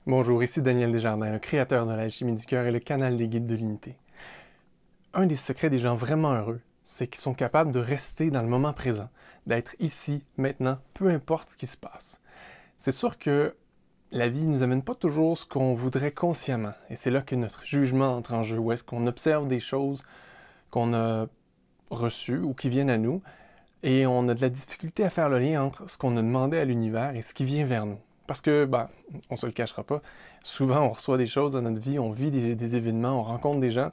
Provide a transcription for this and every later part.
Bonjour, ici Daniel Desjardins, le créateur de l'Alchimie du cœur et le canal des guides de l'unité. Un des secrets des gens vraiment heureux, c'est qu'ils sont capables de rester dans le moment présent, d'être ici, maintenant, peu importe ce qui se passe. C'est sûr que la vie ne nous amène pas toujours ce qu'on voudrait consciemment, et c'est là que notre jugement entre en jeu, où est-ce qu'on observe des choses qu'on a reçues ou qui viennent à nous, et on a de la difficulté à faire le lien entre ce qu'on a demandé à l'univers et ce qui vient vers nous. Parce que, on se le cachera pas, souvent on reçoit des choses dans notre vie, on vit des événements, on rencontre des gens,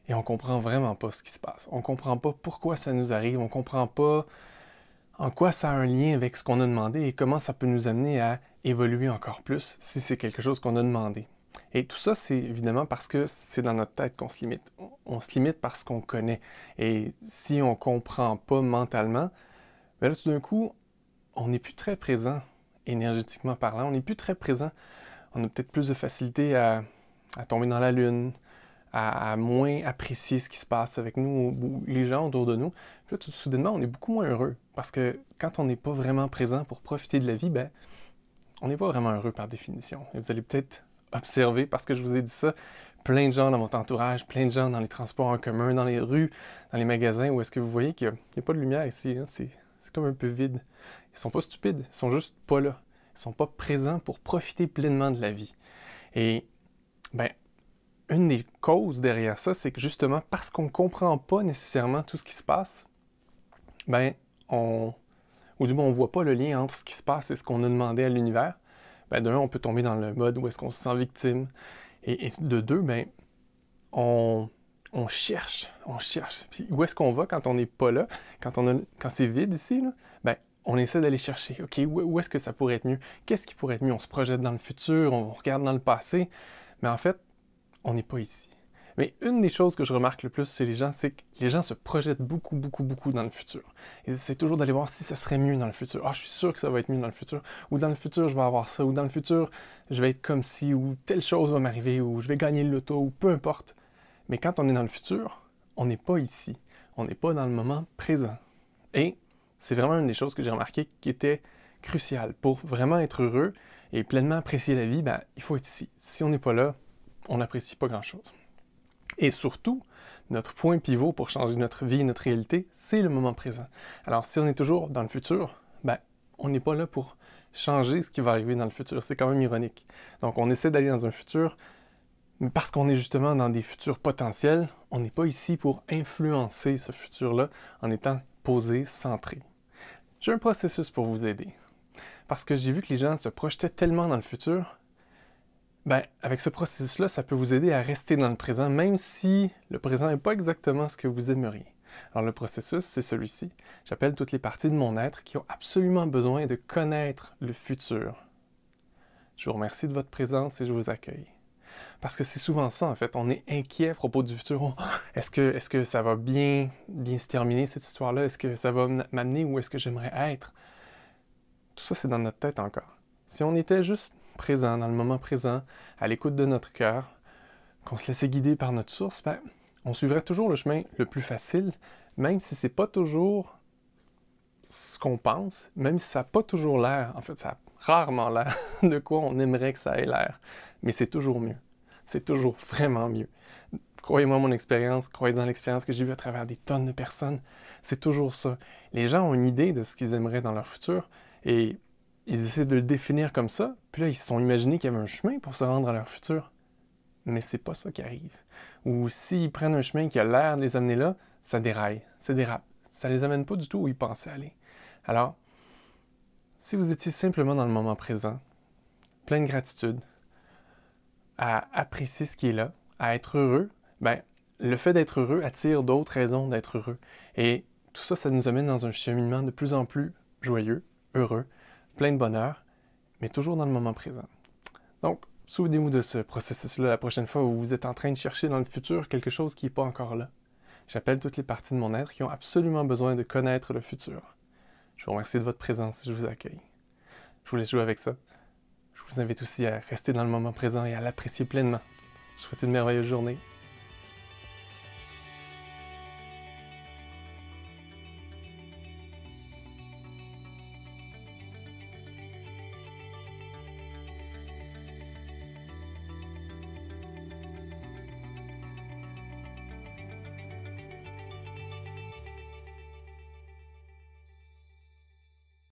et on comprend vraiment pas ce qui se passe. On comprend pas pourquoi ça nous arrive, on comprend pas en quoi ça a un lien avec ce qu'on a demandé et comment ça peut nous amener à évoluer encore plus si c'est quelque chose qu'on a demandé. Et tout ça, c'est évidemment parce que c'est dans notre tête qu'on se limite. On se limite parce qu'on connaît. Et si on comprend pas mentalement, ben là, tout d'un coup, on n'est plus très présent, énergétiquement parlant. On n'est plus très présent. On a peut-être plus de facilité à tomber dans la lune, à moins apprécier ce qui se passe avec nous ou les gens autour de nous. Puis là, tout soudainement, on est beaucoup moins heureux. Parce que quand on n'est pas vraiment présent pour profiter de la vie, ben, on n'est pas vraiment heureux par définition. Et vous allez peut-être observer, parce que je vous ai dit ça, plein de gens dans votre entourage, plein de gens dans les transports en commun, dans les rues, dans les magasins, où est-ce que vous voyez qu'il n'y a pas de lumière ici, hein? C'est comme un peu vide. Ils sont pas stupides, ils sont juste pas là. Ils sont pas présents pour profiter pleinement de la vie. Et, ben, une des causes derrière ça, c'est que justement, parce qu'on comprend pas nécessairement tout ce qui se passe, ben, ou du moins on voit pas le lien entre ce qui se passe et ce qu'on a demandé à l'univers, ben, d'un, on peut tomber dans le mode où est-ce qu'on se sent victime, et de deux, ben, on cherche. Puis où est-ce qu'on va quand on n'est pas là, quand c'est vide ici, là? Ben, on essaie d'aller chercher. OK, où est-ce que ça pourrait être mieux? Qu'est-ce qui pourrait être mieux? On se projette dans le futur, on regarde dans le passé, mais en fait, on n'est pas ici. Mais une des choses que je remarque le plus chez les gens, c'est que les gens se projettent beaucoup dans le futur. Ils essaient toujours d'aller voir si ça serait mieux dans le futur. Ah, je suis sûr que ça va être mieux dans le futur. Ou dans le futur, je vais avoir ça. Ou dans le futur, je vais être comme si, ou telle chose va m'arriver, ou je vais gagner le loto, ou peu importe. Mais quand on est dans le futur, on n'est pas ici. On n'est pas dans le moment présent. Et c'est vraiment une des choses que j'ai remarqué qui était cruciale. Pour vraiment être heureux et pleinement apprécier la vie, ben, il faut être ici. Si on n'est pas là, on n'apprécie pas grand-chose. Et surtout, notre point pivot pour changer notre vie et notre réalité, c'est le moment présent. Alors, si on est toujours dans le futur, ben, on n'est pas là pour changer ce qui va arriver dans le futur. C'est quand même ironique. Donc, on essaie d'aller dans un futur, mais parce qu'on est justement dans des futurs potentiels, on n'est pas ici pour influencer ce futur-là en étant posé, centré. J'ai un processus pour vous aider. Parce que j'ai vu que les gens se projetaient tellement dans le futur. Ben, avec ce processus-là, ça peut vous aider à rester dans le présent, même si le présent n'est pas exactement ce que vous aimeriez. Alors, le processus, c'est celui-ci. J'appelle toutes les parties de mon être qui ont absolument besoin de connaître le futur. Je vous remercie de votre présence et je vous accueille. Parce que c'est souvent ça, en fait. On est inquiet à propos du futur. Est-ce que ça va bien se terminer, cette histoire-là? Est-ce que ça va m'amener où est-ce que j'aimerais être? Tout ça, c'est dans notre tête encore. Si on était juste présent, dans le moment présent, à l'écoute de notre cœur, qu'on se laissait guider par notre source, ben, on suivrait toujours le chemin le plus facile, même si c'est pas toujours ce qu'on pense, même si ça n'a pas toujours l'air, en fait, ça a rarement l'air de quoi on aimerait que ça ait l'air, mais c'est toujours mieux. C'est toujours vraiment mieux. Croyez-moi mon expérience, croyez dans l'expérience que j'ai vue à travers des tonnes de personnes, c'est toujours ça. Les gens ont une idée de ce qu'ils aimeraient dans leur futur, et ils essaient de le définir comme ça, puis là, ils se sont imaginés qu'il y avait un chemin pour se rendre à leur futur. Mais c'est pas ça qui arrive. Ou s'ils prennent un chemin qui a l'air de les amener là, ça déraille, ça dérape. Ça les amène pas du tout où ils pensaient aller. Alors, si vous étiez simplement dans le moment présent, plein de gratitude, à apprécier ce qui est là, à être heureux, ben, le fait d'être heureux attire d'autres raisons d'être heureux. Et tout ça, ça nous amène dans un cheminement de plus en plus joyeux, heureux, plein de bonheur, mais toujours dans le moment présent. Donc, souvenez-vous de ce processus-là la prochaine fois où vous êtes en train de chercher dans le futur quelque chose qui n'est pas encore là. J'appelle toutes les parties de mon être qui ont absolument besoin de connaître le futur. Je vous remercie de votre présence et je vous accueille. Je vous laisse jouer avec ça. Je vous invite aussi à rester dans le moment présent et à l'apprécier pleinement. Je vous souhaite une merveilleuse journée.